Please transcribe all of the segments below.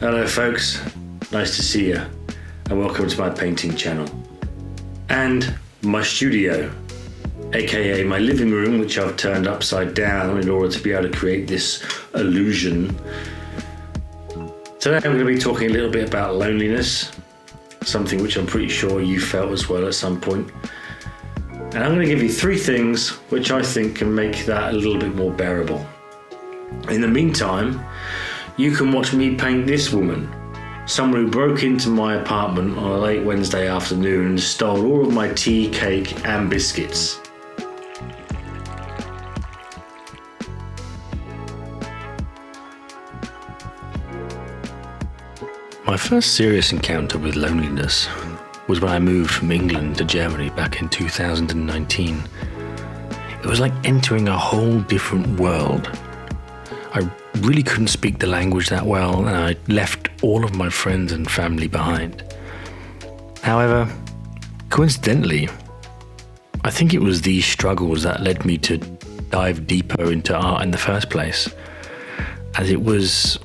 Hello folks, nice to see you and welcome to my painting channel and my studio, aka my living room, which I've turned upside down in order to be able to create this illusion. Today I'm going to be talking a little bit about loneliness, something which I'm pretty sure you felt as well at some point. And I'm going to give you 3 things which I think can make that a little bit more bearable. In the meantime, you can watch me paint this woman, someone who broke into my apartment on a late Wednesday afternoon and stole all of my tea, cake and biscuits. My first serious encounter with loneliness was when I moved from England to Germany back in 2019. It was like entering a whole different world. I really couldn't speak the language that well, and I left all of my friends and family behind. However, coincidentally, I think it was these struggles that led me to dive deeper into art in the first place, as it was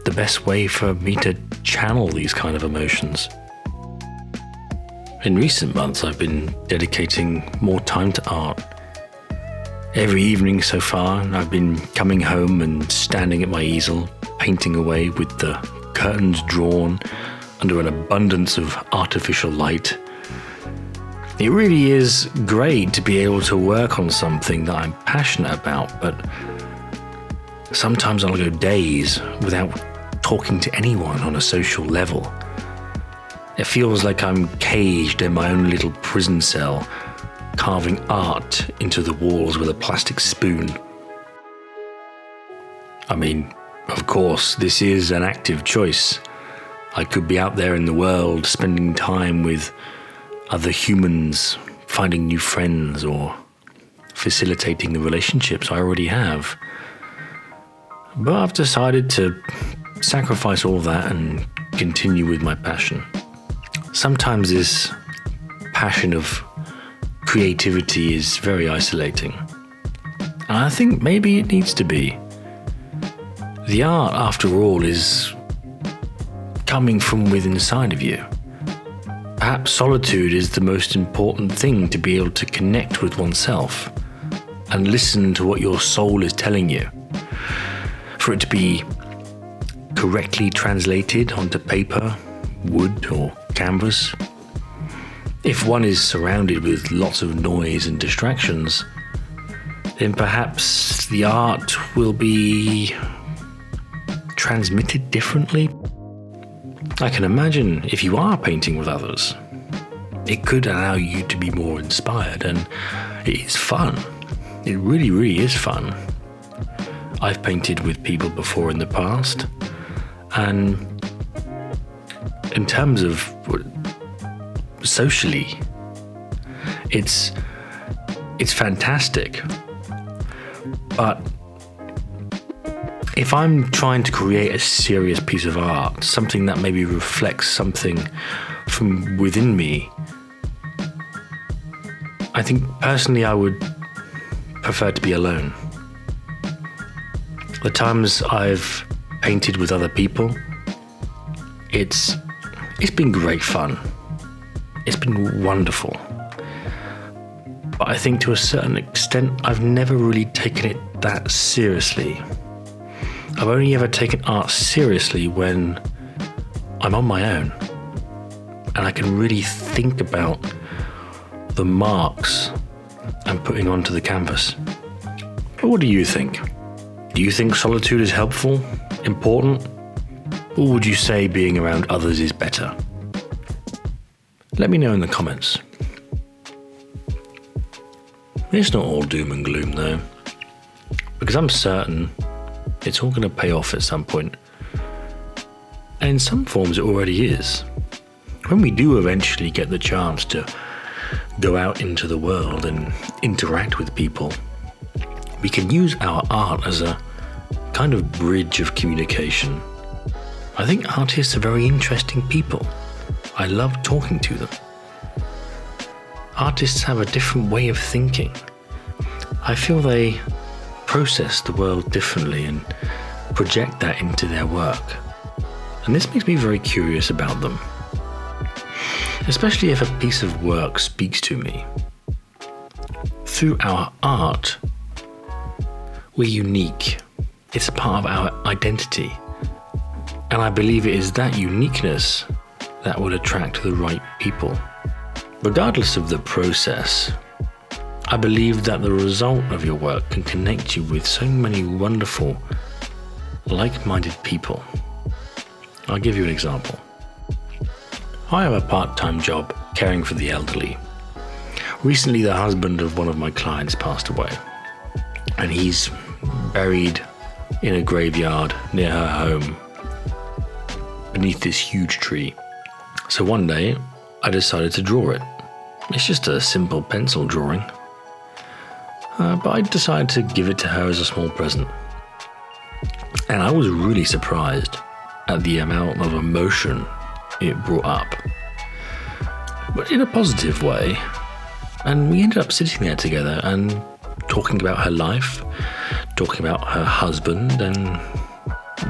the best way for me to channel these kind of emotions. In recent months, I've been dedicating more time to art. Every evening so far, I've been coming home and standing at my easel, painting away with the curtains drawn under an abundance of artificial light. It really is great to be able to work on something that I'm passionate about, but sometimes I'll go days without talking to anyone on a social level. It feels like I'm caged in my own little prison cell, carving art into the walls with a plastic spoon. I mean, of course, this is an active choice. I could be out there in the world spending time with other humans, finding new friends, or facilitating the relationships I already have. But I've decided to sacrifice all that and continue with my passion. Sometimes this passion of creativity is very isolating. And I think maybe it needs to be. The art, after all, is coming from within inside of you. Perhaps solitude is the most important thing, to be able to connect with oneself and listen to what your soul is telling you. For it to be correctly translated onto paper, wood, or canvas. If one is surrounded with lots of noise and distractions, then perhaps the art will be transmitted differently. I can imagine if you are painting with others, it could allow you to be more inspired, and it is fun. It really, really is fun. I've painted with people before in the past, and in terms of socially, it's fantastic. But if I'm trying to create a serious piece of art, something that maybe reflects something from within me, I think personally I would prefer to be alone. The times I've painted with other people, it's been great fun. It's been wonderful. But I think to a certain extent, I've never really taken it that seriously. I've only ever taken art seriously when I'm on my own and I can really think about the marks I'm putting onto the canvas. But what do you think? Do you think solitude is helpful, important? Or would you say being around others is better? Let me know in the comments. It's not all doom and gloom though, because I'm certain it's all going to pay off at some point. And in some forms it already is. When we do eventually get the chance to go out into the world and interact with people, we can use our art as a kind of bridge of communication. I think artists are very interesting people. I love talking to them. Artists have a different way of thinking. I feel they process the world differently and project that into their work. And this makes me very curious about them, especially if a piece of work speaks to me. Through our art, we're unique. It's a part of our identity. And I believe it is that uniqueness that will attract the right people. Regardless of the process, I believe that the result of your work can connect you with so many wonderful, like-minded people. I'll give you an example. I have a part-time job caring for the elderly. Recently, the husband of one of my clients passed away, and he's buried in a graveyard near her home beneath this huge tree. So one day, I decided to draw it. It's just a simple pencil drawing. But I decided to give it to her as a small present. And I was really surprised at the amount of emotion it brought up, but in a positive way. And we ended up sitting there together and talking about her life, talking about her husband and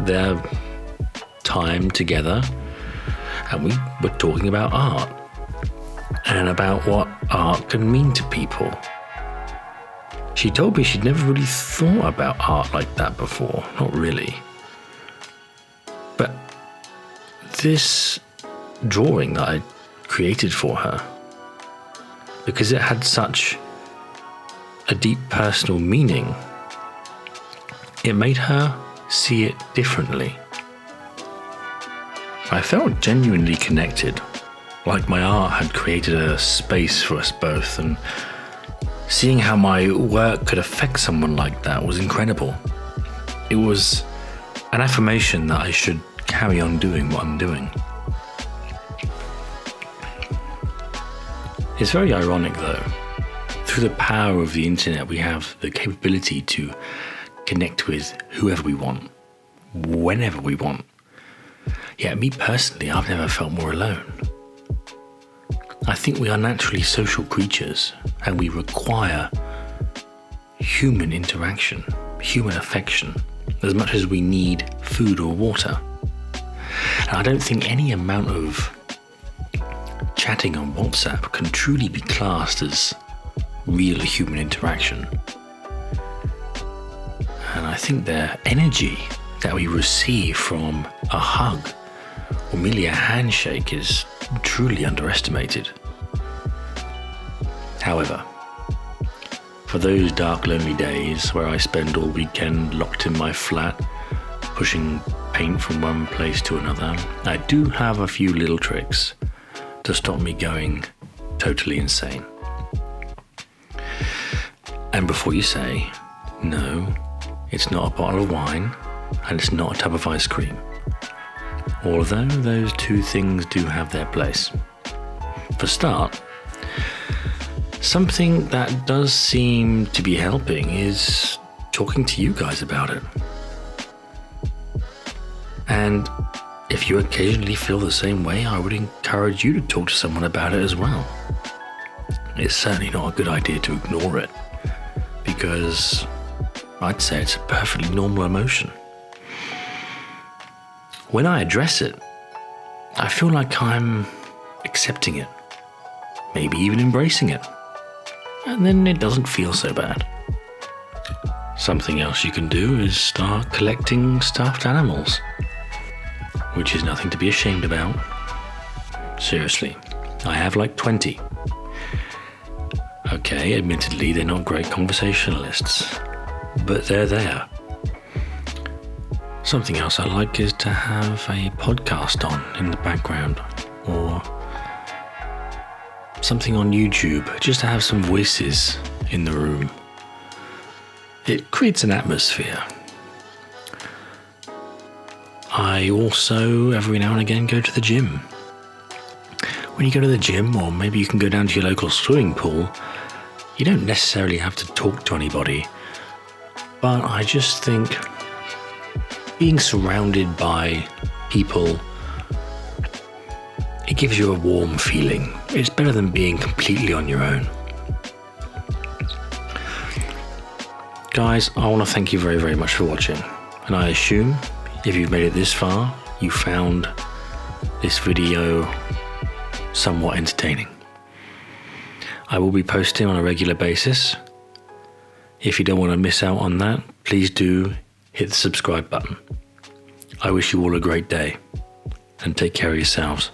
their time together. And we were talking about art and about what art can mean to people. She told me she'd never really thought about art like that before. Not really. But this drawing that I created for her, because it had such a deep personal meaning, it made her see it differently. I felt genuinely connected, like my art had created a space for us both, and seeing how my work could affect someone like that was incredible. It was an affirmation that I should carry on doing what I'm doing. It's very ironic though. Through the power of the internet, we have the capability to connect with whoever we want, whenever we want. Yet me personally, I've never felt more alone. I think we are naturally social creatures, and we require human interaction, human affection, as much as we need food or water. And I don't think any amount of chatting on WhatsApp can truly be classed as real human interaction. And I think the energy that we receive from a hug or merely a handshake is truly underestimated. However, for those dark, lonely days where I spend all weekend locked in my flat, pushing paint from one place to another, I do have a few little tricks to stop me going totally insane. And before you say, no, it's not a bottle of wine, and it's not a tub of ice cream, although those two things do have their place. For a start, something that does seem to be helping is talking to you guys about it. And if you occasionally feel the same way, I would encourage you to talk to someone about it as well. It's certainly not a good idea to ignore it, because I'd say it's a perfectly normal emotion. When I address it, I feel like I'm accepting it, maybe even embracing it, and then it doesn't feel so bad. Something else you can do is start collecting stuffed animals, which is nothing to be ashamed about. Seriously, I have like 20. Okay, admittedly, they're not great conversationalists, but they're there. Something else I like is to have a podcast on in the background, or something on YouTube, just to have some voices in the room. It creates an atmosphere. I also, every now and again, go to the gym. When you go to the gym, or maybe you can go down to your local swimming pool, you don't necessarily have to talk to anybody. But I just think being surrounded by people, it gives you a warm feeling. It's better than being completely on your own. Guys, I want to thank you very, very much for watching. And I assume if you've made it this far, you found this video somewhat entertaining. I will be posting on a regular basis. If you don't want to miss out on that, please do hit the subscribe button. I wish you all a great day and take care of yourselves.